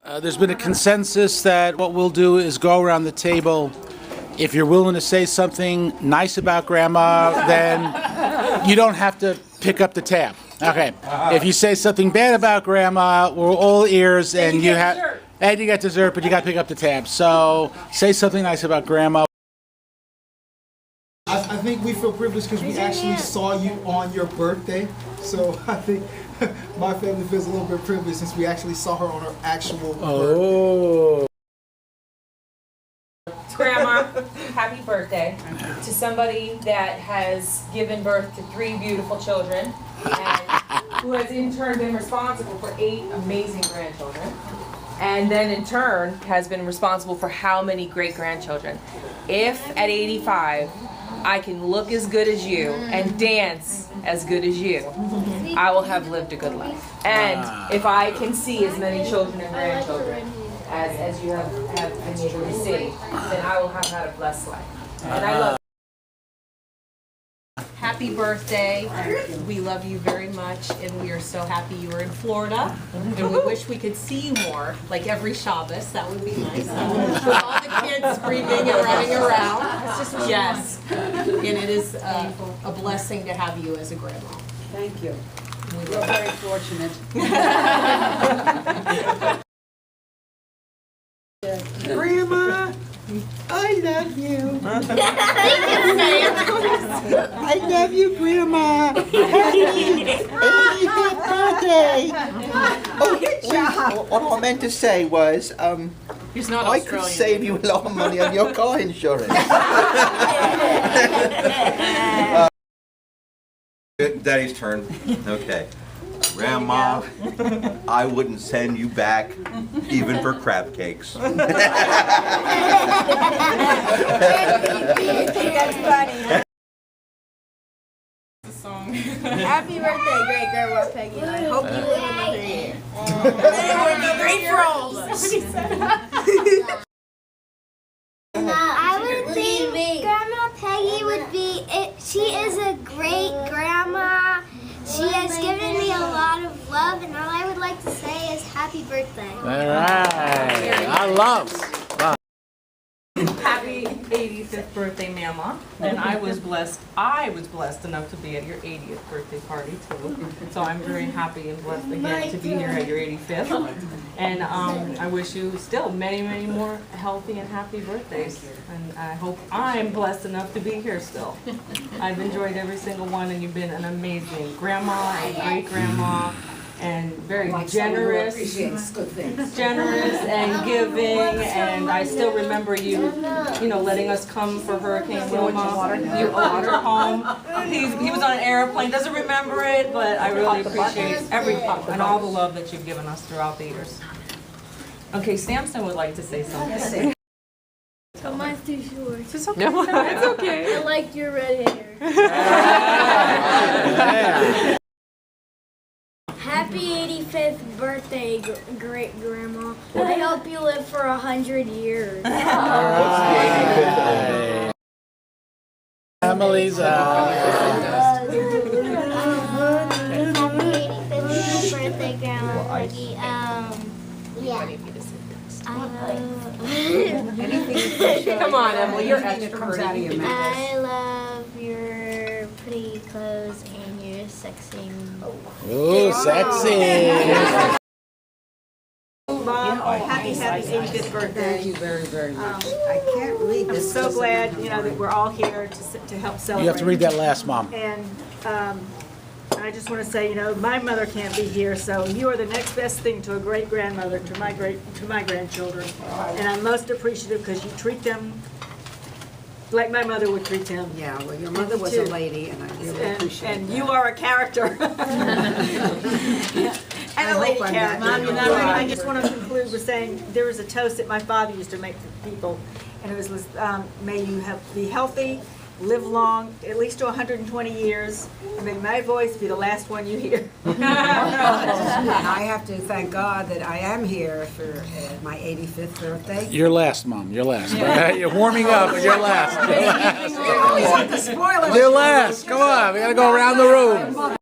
There's been a consensus that what we'll do is go around the table. If you're willing to say something nice about Grandma, then you don't have to pick up the tab. Okay. If you say something bad about Grandma, we're all ears, and you get dessert, but you got to pick up the tab. So say something nice about Grandma. I think we feel privileged because we actually saw you on your birthday. So I think my family feels a little bit privileged since we actually saw her on her actual birthday. Grandma, happy birthday to somebody that has given birth to 3 beautiful children and who has in turn been responsible for 8 amazing grandchildren, and then in turn has been responsible for how many great-grandchildren. If at 85 I can look as good as you and dance as good as you, I will have lived a good life. And if I can see as many children and grandchildren as you have been able to see, then I will have had a blessed life. And I love you. Happy birthday. We love you very much, and we are so happy you were in Florida. And we wish we could see you more, like every Shabbos. That would be nice. With all the kids screaming and running around. Yes. And it is a blessing to have you as a grandma. Thank you. We're very fortunate. Grandma, I love you. I love you, Grandma. Happy 85th birthday. What I meant to say was, He's not I could save you a lot of money on your car insurance. Daddy's turn. Okay. Grandma, I wouldn't send you back even for crab cakes. That's funny. Happy birthday, great grandma Peggy. I hope you live another year. It would be great for all of us. I would think Grandma Peggy would be, she is a great grandma. She has given me a lot of love, and all I would like to say is happy birthday. All right. I love. Happy 85th birthday, Mama. And I was blessed enough to be at your 80th birthday party too. So I'm very happy and blessed again to be here at your 85th. And I wish you still many, many more healthy and happy birthdays. And I hope I'm blessed enough to be here still. I've enjoyed every single one, and you've been an amazing grandma and great grandma. And very generous and giving, and I still remember you letting us come for Hurricane Wilma. You owed her home. He was on an airplane, doesn't remember it, but I really appreciate every pop and all the love that you've given us throughout the years. Okay, Samson would like to say something. Mine's too short. It's okay. It's okay. I like your red hair. Happy 85th birthday, great grandma. I hope you live for 100 years. Emily's out. Happy 85th birthday, Grandma Peggy. Come on, Emily, you're extra comes out of your mouth. I love your pretty clothes and your sexy. Ooh, sexy. Mom, happy 85th birthday. Thank you very, very much. I can't believe this. I'm so glad, that we're all here to help celebrate. You have to read that last, Mom. And I just want to say, my mother can't be here, so you are the next best thing to a great grandmother, to my grandchildren. And I'm most appreciative because you treat them like my mother would treat them. Yeah, well, your mother was a lady, and I really appreciate And that. you are a character. And a lady character. Mom, you're not And ready. I just want to conclude with saying there was a toast that my father used to make to people, and it was, may you be healthy, live long, at least to 120 years, and may my voice be the last one you hear. And I have to thank God that I am here for my 85th birthday. You're last, Mom. You're last. You're warming up, but you're last. You always want to spoil it. You're last. Come on. We got to go around the room.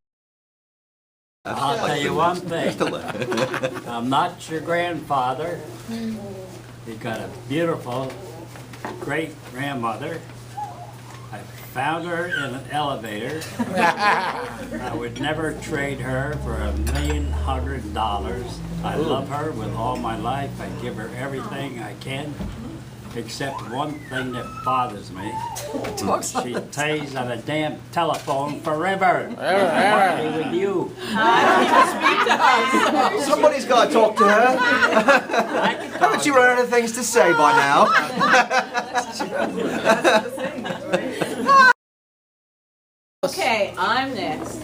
I'll tell you one thing. Just a little. I'm not your grandfather. You've got a beautiful great grandmother. I found her in an elevator. I would never trade her for $1,100,000. I love her with all my life. I give her everything I can, except one thing that bothers me. She stays on a damn telephone forever. What with you? Somebody's got to talk to her. Haven't you run out of things to say by now? Okay, I'm next.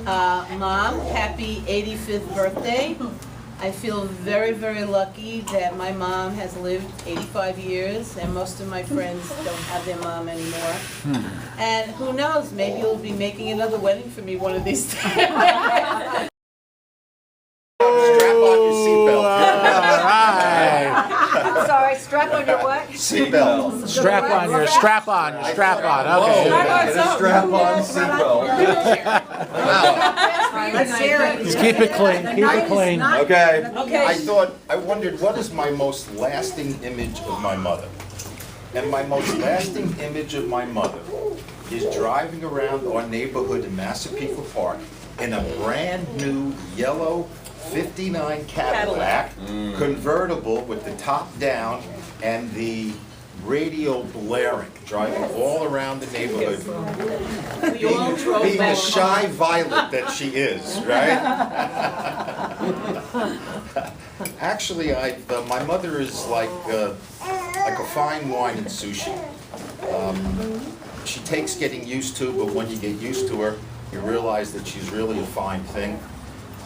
Mom, happy 85th birthday. I feel very, very lucky that my mom has lived 85 years, and most of my friends don't have their mom anymore. And who knows, maybe you'll be making another wedding for me one of these days. Strap on your seatbelt. I'm sorry, strap on your what? Seatbelt. Strap on. Okay. Strap on seatbelt. Let's hear it. Just keep it clean. Keep it clean. Okay. I wondered, what is my most lasting image of my mother? And my most lasting image of my mother is driving around our neighborhood in Massapequa Park in a brand new yellow 59 Cadillac convertible with the top down and the radio blaring, driving all around the neighborhood. Being the shy violet that she is, right? Actually, my mother is like a fine wine and sushi. She takes getting used to, but when you get used to her, you realize that she's really a fine thing.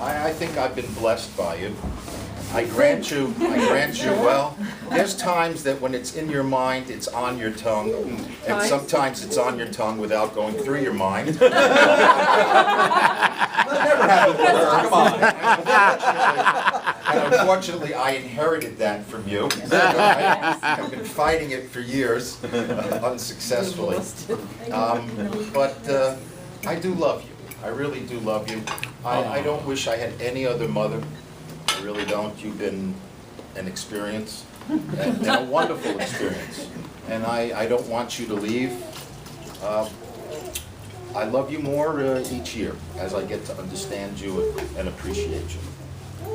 I think I've been blessed by you. I grant you, well, there's times that when it's in your mind, it's on your tongue, and sometimes it's on your tongue without going through your mind. That never happened to her, come on. And unfortunately, I inherited that from you. I've been fighting it for years, unsuccessfully. But I do love you. I really do love you. I don't wish I had any other mother. I really don't. You've been an experience, and a wonderful experience. And I don't want you to leave. I love you more each year as I get to understand you and appreciate you.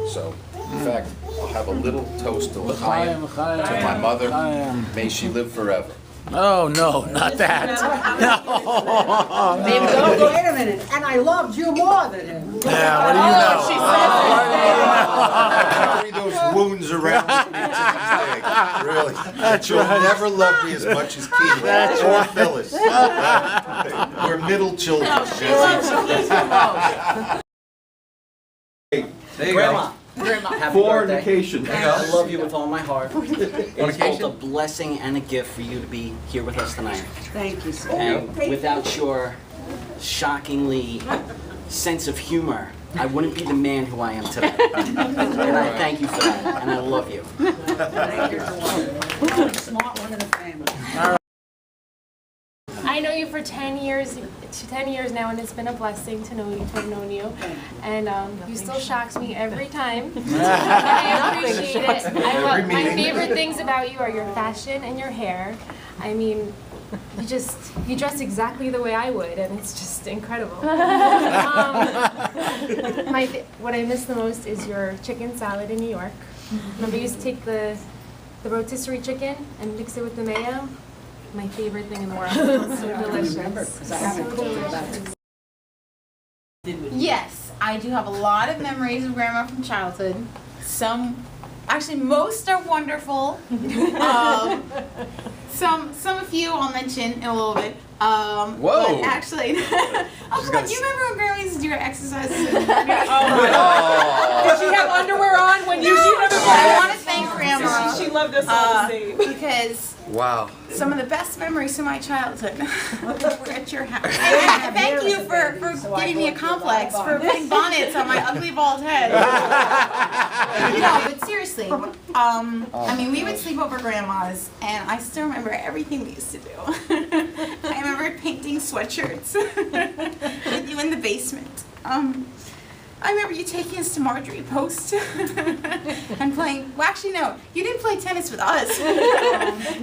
So, in fact, I'll have a little toast to L'chaim to my mother. May she live forever. Oh, no, not that. No. Wait a minute, and I loved you more than him. Yeah, what do you know? Carry those wounds around with me to this day, really. That's You'll right. never love me as much as Keith or Phyllis. We're middle children. There you Grandma. go. Happy Fornication. birthday. I love you with all my heart. It's both a blessing and a gift for you to be here with us tonight. Thank you, sir. And without your shockingly sense of humor, I wouldn't be the man who I am today. And I thank you for that, and I love you. Thank you. Smart one in the family. I know you for 10 years now, and it's been a blessing to know you, to have known you. And you still shocks me every time. I appreciate it. My favorite things about you are your fashion and your hair. I mean, you dress exactly the way I would, and it's just incredible. What I miss the most is your chicken salad in New York. Remember, you used to take the rotisserie chicken and mix it with the mayo? My favorite thing in the world. It's so delicious. So delicious. Yes, I do have a lot of memories of Grandma from childhood. Most are wonderful. Some a few I'll mention in a little bit. Whoa! But actually, do you remember when Grandma used to do her exercises? Did she have underwear on when you? I want to thank Grandma. She loved us all the same. Because wow. some of the best memories from my childhood were at your house. And thank you for giving me a complex, for putting bonnets on my ugly bald head. No, but seriously, we would sleep over Grandma's, and I still remember everything we used to do. I remember painting sweatshirts with you in the basement. I remember you taking us to Marjorie Post and playing, well actually no, you didn't play tennis with us.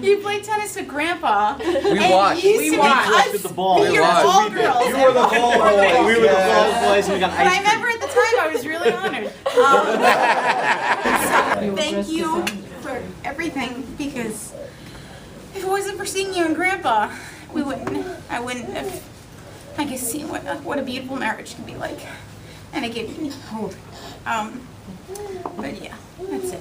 You played tennis with Grandpa. We watched. We watched. The ball. Your ball girls. You were the ball boys. We were the ball boys and we got But I ice cream. remember at the time I was really honored. So thank you for everything, because if it wasn't for seeing you and Grandpa, I wouldn't have, I guess, seen what a beautiful marriage can be like. And it gave me hope. But yeah, that's it.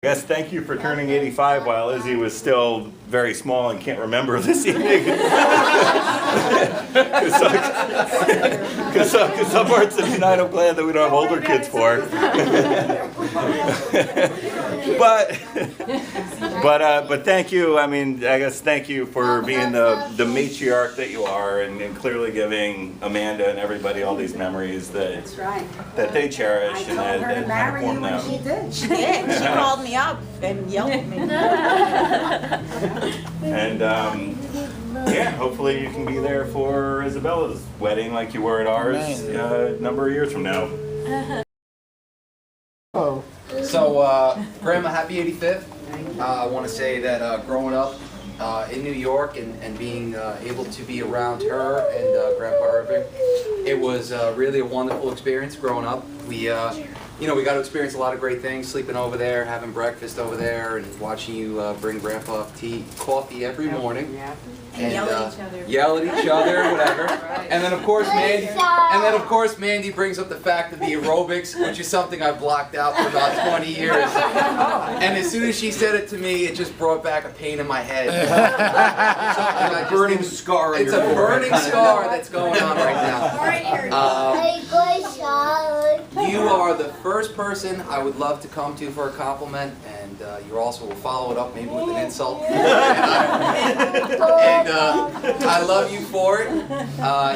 Yes, thank you for turning 85 while Izzy was still very small and can't remember this evening. Because some parts of tonight I'm glad that we don't have older kids for. But thank you. I mean, I guess thank you for being the matriarch that you are, and clearly giving Amanda and everybody all these memories that they cherish and that kind of form them. She did. She did. She called me up and yelled at me. And yeah, hopefully you can be there for Isabella's wedding like you were at ours a number of years from now. So, Grandma, happy 85th. I want to say that growing up in New York and being able to be around her and Grandpa Irving, it was really a wonderful experience growing up. We got to experience a lot of great things, sleeping over there, having breakfast over there, and watching you bring Grandpa coffee every morning. And yell at each other. Yell at each other, whatever. And then of course Mandy brings up the fact of the aerobics, which is something I've blocked out for about 20 years. And as soon as she said it to me, it just brought back a pain in my head. A burning scar. It's a burning scar that's going on right now. You are the first person I would love to come to for a compliment, and you also will follow it up maybe with an insult. And I love you for it.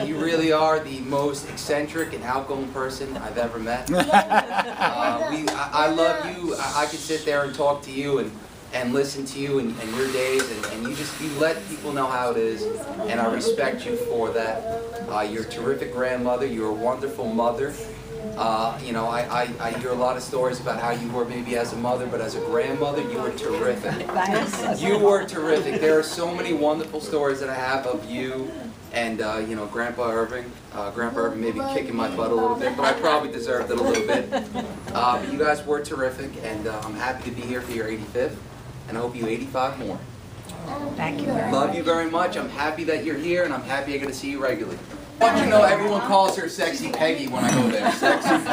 You really are the most eccentric and outgoing person I've ever met. I love you. I could sit there and talk to you and listen to you and your days, and you let people know how it is, and I respect you for that. You're a terrific grandmother. You're a wonderful mother. I hear a lot of stories about how you were maybe as a mother, but as a grandmother, you were terrific. You were terrific. There are so many wonderful stories that I have of you and, Grandpa Irving. Grandpa Irving may be kicking my butt a little bit, but I probably deserved it a little bit. But you guys were terrific, and I'm happy to be here for your 85th, and I hope you 85 more. Thank you very much. Love you very much. I'm happy that you're here, and I'm happy I get to see you regularly. But you know, everyone calls her Sexy Peggy when I go there.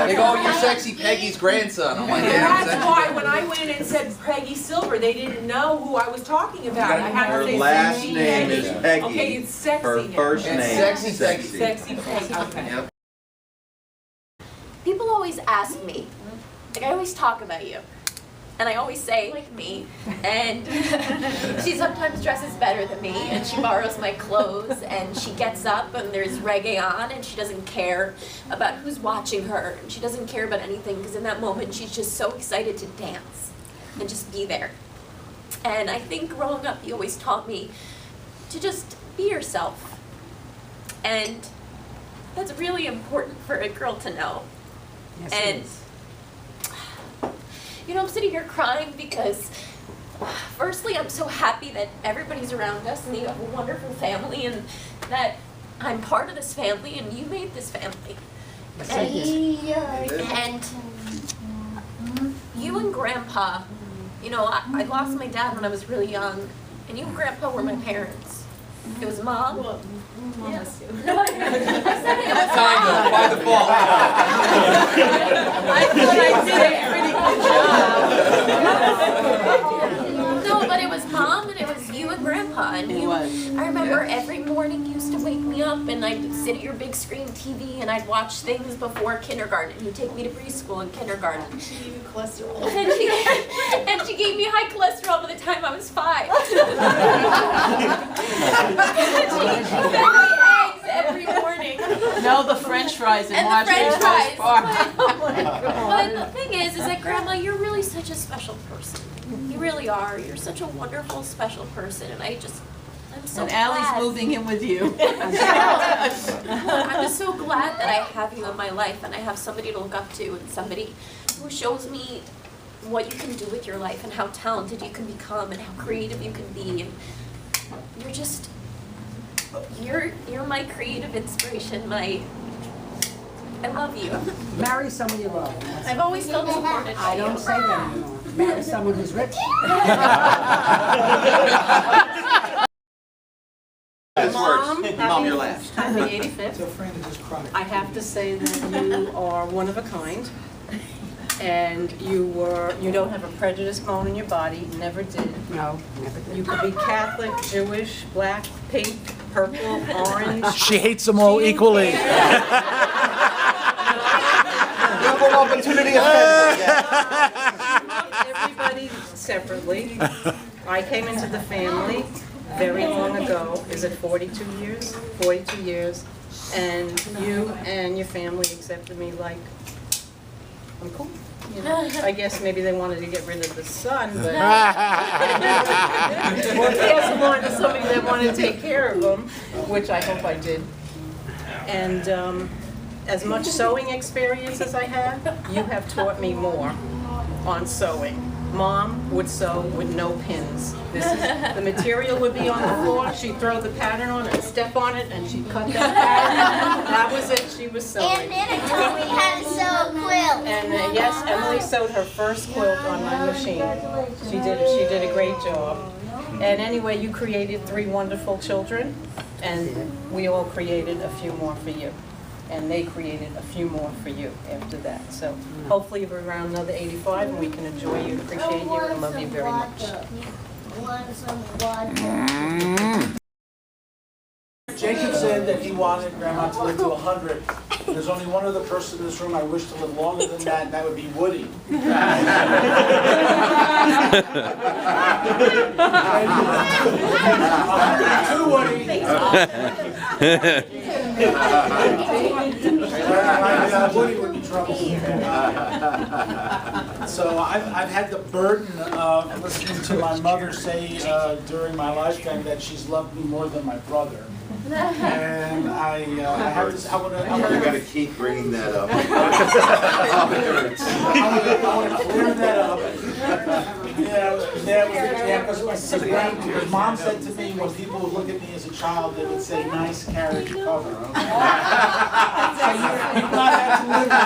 They go, oh, you're Sexy Peggy's grandson. I'm like, yeah, I'm That's why when I went in and said Peggy Silver, they didn't know who I was talking about. I had Her to say last Sexy name Peggy. is Peggy. Okay, it's sexy Her now. first It's name. Sexy Peggy. Sexy Peggy. Okay. Yep. People always ask me, like I always talk about you, and I always say, like me, and she sometimes dresses better than me, and she borrows my clothes, and she gets up and there's reggae on, and she doesn't care about who's watching her, and she doesn't care about anything, because in that moment she's just so excited to dance and just be there. And I think growing up you always taught me to just be yourself, and that's really important for a girl to know. Yes, And I'm sitting here crying because firstly I'm so happy that everybody's around us and you have a wonderful family and that I'm part of this family and you made this family. And you and Grandpa, I lost my dad when I was really young, and you and Grandpa were my parents. It was Mom. Yes. No, I said it was Mom. By default. I thought I did a pretty good job. No, but it was Mom and it was you and Grandpa. And I remember every morning you used to wake me up and I'd sit at your big screen TV and I'd watch things before kindergarten. You'd take me to preschool and kindergarten. She gave you cholesterol. And she gave me high cholesterol by the time I was 5. She fed me eggs every morning. No, the French fries and the French fries. But the thing is that Grandma, you're really such a special person. You really are. You're such a wonderful, special person, and I I'm so And Allie's glad. moving in with you. I'm just so glad that I have you in my life and I have somebody to look up to and somebody who shows me what you can do with your life and how talented you can become and how creative you can be. And you're my creative inspiration. I love you. Marry someone you love. I've always felt supported by I don't you. say that anymore. Marry someone who's rich. Mom, you're last. Happy 85th. I have to say that you are one of a kind. And you don't have a prejudice bone in your body, never did. No, never did. You could be Catholic, Jewish, black, pink, purple, orange. She hates them all equally. Equal opportunity offender. Everybody separately. I came into the family very long ago. Is it 42 years? 42 years. And you and your family accepted me like I'm cool. You know, I guess maybe they wanted to get rid of the son, but or pass him on to somebody that wanted to take care of him, which I hope I did. And as much sewing experience as I have, you have taught me more on sewing. Mom would sew with no pins. The material would be on the floor, she'd throw the pattern on and step on it, and she'd cut that pattern. That was it, she was sewing. And Nana taught me how to sew a quilt. And yes, Emily sewed her first quilt on my machine. She did a great job. And anyway, you created 3 wonderful children, and we all created a few more for you. And they created a few more for you after that. So hopefully you're around another 85 and we can enjoy you, appreciate you, and love you very much. Jacob said that he wanted Grandma to live to 100. There's only one other person in this room I wish to live longer than that, and that would be Woody. 102, Woody. Woody would be trouble. So I've had the burden of listening to my mother say during my lifetime that she's loved me more than my brother. And I have this. I want to keep bringing that up. I want to clear that up. Because Mom said to me when people would look at me as a child, they would say, "Nice carriage cover." So you've not had to live with that.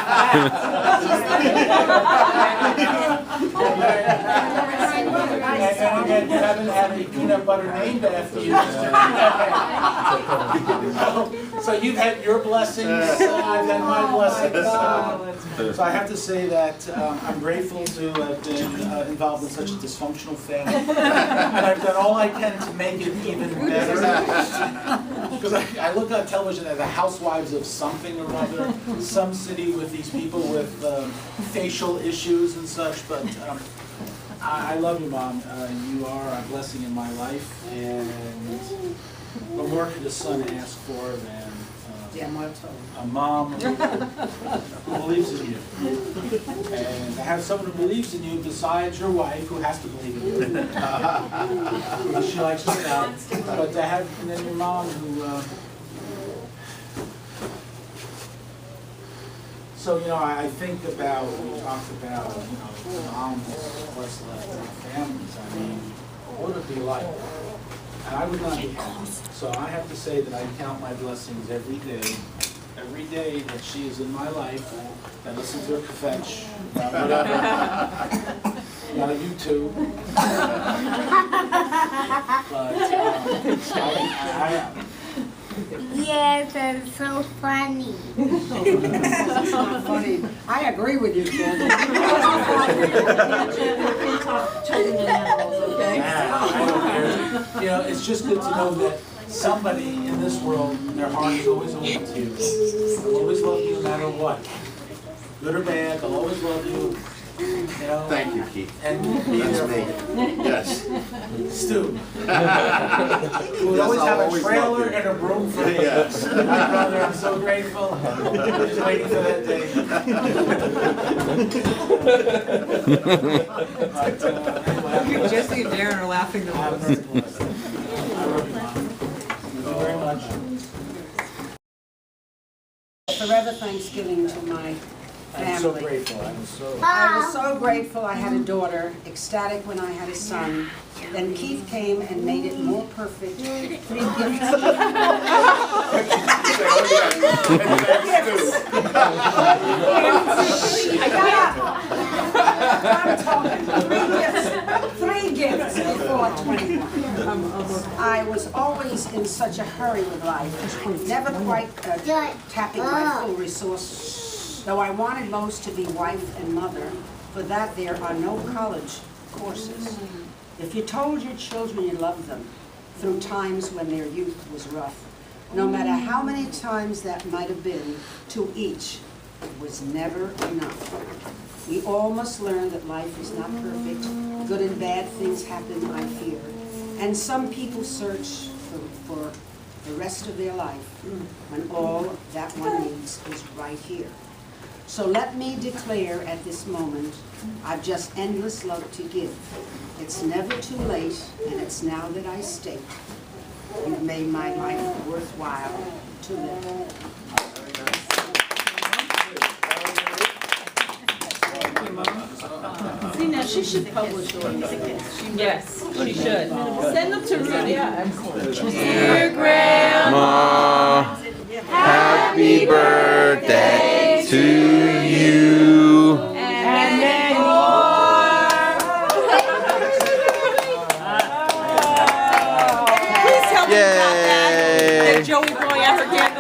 And again, you haven't had a peanut butter named after you. So you've had your blessings, I've had my blessings. So I have to say that I'm grateful to have been involved in such a dysfunctional family. And I've done all I can to make it even better. Because I look on television at the housewives of something or other, some city with these people with facial issues and such, but I love you, Mom. You are a blessing in my life, and what more could a son ask for than a mom who believes in you? And to have someone who believes in you besides your wife, who has to believe in you. She likes to shout. But to have and then your mom who... So, I think about, we talked about, moms, what's left in our families. I mean, what would it be like? And I would not be happy. So I have to say that I count my blessings every day that she is in my life. I listen to her kvetch, not a YouTube. But Yes, that's so funny. It's not funny. I agree with you, Ken. It's just good to know that somebody in this world, their heart is always open to you. They'll always love you no matter what. Good or bad, they'll always love you. Thank you, Keith. And be there for you. Yes. Stu. Who would always have a trailer and a broom for me. Yes. My brother, I'm so grateful. I'm just waiting for that day. Jesse and Darren are laughing the most. I love you, Mom. forever thanksgiving to my family. I'm so grateful. I was so grateful I had a daughter, ecstatic when I had a son. Then Keith came and made it more perfect. 3 gifts. Three gifts before 21. I was always in such a hurry with life, never quite tapping my full resources. Though I wanted most to be wife and mother, for that there are no college courses. If you told your children you loved them through times when their youth was rough, no matter how many times that might have been, to each, it was never enough. We all must learn that life is not perfect. Good and bad things happen, I fear. And some people search for the rest of their life when all that one needs is right here. So let me declare at this moment, I've just endless love to give. It's never too late, and it's now that I state, you've made my life worthwhile to live. See, now she should publish yours. Yes, she should. Send them to Rudy. Dear Grandma, happy birthday to you. And then Please tell me about that Joey boy ever get